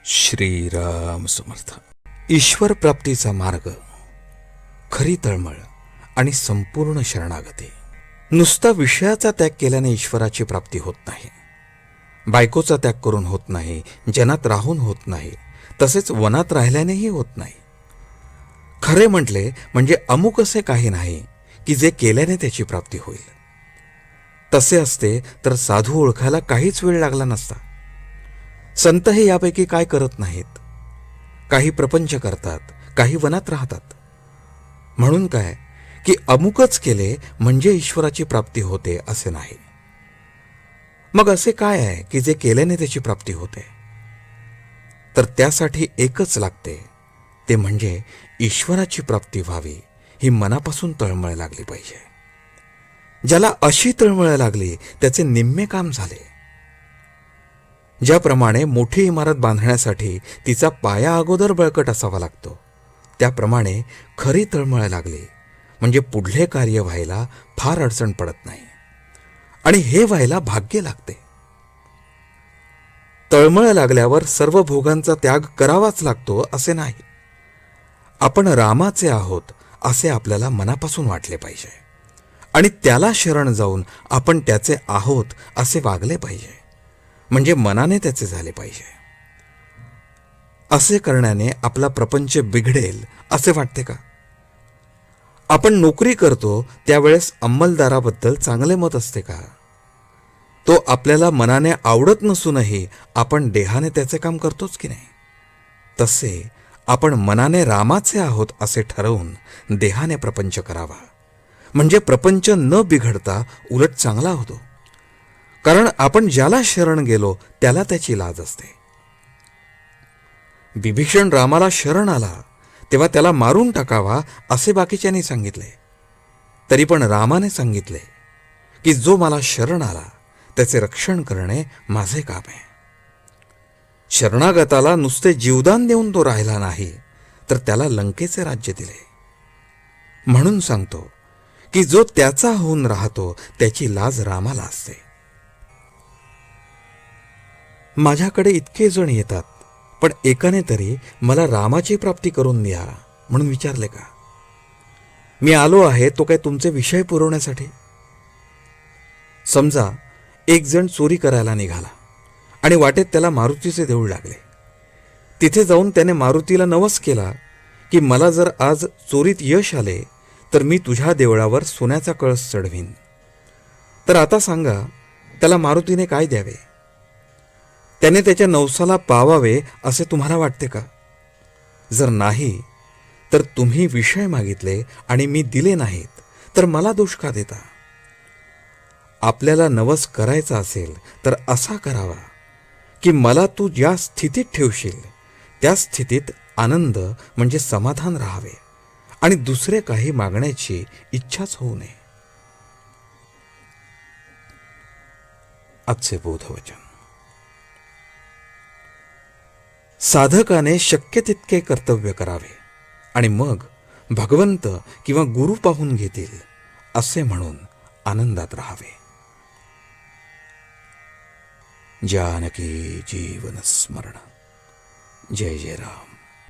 श्रीराम समर्थ. ईश्वर प्राप्तीचा मार्ग, खरी तळमळ आणि संपूर्ण शरणागती. नुसता विषयाचा त्याग केल्याने ईश्वराची प्राप्ती होत नाही. बायकोचा त्याग करून होत नाही, जनात राहून होत नाही, तसेच वनात राहिल्यानेही होत नाही. खरे म्हटले म्हणजे अमुक असे काही नाही की जे केल्याने त्याची प्राप्ती होईल. तसे असते तर साधू ओळखायला काहीच वेळ लागला नसता. संतही यापैकी काय करत नाहीत. काही प्रपंच करतात, काही वनात राहतात. म्हणून काय की अमुकच केले म्हणजे ईश्वराची प्राप्ती होते असे नाही. मग असे काय आहे की जे केल्याने त्याची प्राप्ती होते? तर त्यासाठी एकच लागते, ते म्हणजे ईश्वराची प्राप्ती व्हावी ही मनापासून तळमळ लागली पाहिजे. ज्याला अशी तळमळ लागली त्याचे निम्मे काम झाले. ज्याप्रमाणे मोठी इमारत बांधण्यासाठी तिचा पाया अगोदर बळकट असावा लागतो, त्याप्रमाणे खरी तळमळ लागली म्हणजे पुढले कार्य व्हायला फार अडचण पडत नाही. आणि हे व्हायला भाग्य लागते. तळमळ लागल्यावर सर्व भोगांचा त्याग करावाच लागतो असे नाही. आपण रामाचे आहोत असे आपल्याला मनापासून वाटले पाहिजे आणि त्याला शरण जाऊन आपण त्याचे आहोत असे वागले पाहिजे, म्हणजे मनाने त्याचे झाले पाहिजे. असे करण्याने आपला प्रपंच बिघडेल असे वाटते का? आपण नोकरी करतो त्यावेळेस अंमलदाराबद्दल चांगले मत असते का? तो आपल्याला मनाने आवडत नसूनही आपण देहाने त्याचे काम करतोच की नाही? तसे आपण मनाने रामाचे आहोत असे ठरवून देहाने प्रपंच करावा, म्हणजे प्रपंच न बिघडता उलट चांगला होतो. कारण आपण ज्याला शरण गेलो त्याला त्याची लाज असते. विभीषण रामाला शरण आला तेव्हा त्याला मारून टाकावा असे बाकीच्यांनी सांगितले. तरी पण रामाने सांगितले की जो मला शरण आला त्याचे रक्षण करणे माझे काम आहे. शरणागताला नुसते जीवदान देऊन तो राहिला नाही, तर त्याला लंकेचे राज्य दिले. म्हणून सांगतो की जो त्याचा होऊन राहतो त्याची लाज रामाला असते. माझ्याकडे इतके जण येतात, पण एकाने तरी मला रामाची प्राप्ती करून द्या म्हणून विचारले का? मी आलो आहे तो काय तुमचे विषय पुरवण्यासाठी? समजा एक जण चोरी करायला निघाला आणि वाटेत त्याला मारुतीचे देऊळ लागले. तिथे जाऊन त्याने मारुतीला नवस केला की मला जर आज चोरीत यश आले तर मी तुझ्या देवळावर सोन्याचा कळस चढवीन. तर आता सांगा त्याला मारुतीने काय द्यावे? त्याने त्याच्या नवसाला पावावे असे तुम्हाला वाटते का? जर नाही तर तुम्ही विषय मागितले आणि मी दिले नाहीत तर मला दोष का देता? आपल्याला नवस करायचा असेल तर असा करावा की मला तू ज्या स्थितीत ठेवशील त्या स्थितीत आनंद म्हणजे समाधान राहावे आणि दुसरे काही मागण्याची इच्छाच होऊ नये. आजचे बोधवचन. साधकाने शक्य तितके कर्तव्य करावे आणि मग भगवंत किंवा गुरु पाहून घेतील असे म्हणून आनंदात राहावे. जानकी जीवन स्मरण. जय जय राम.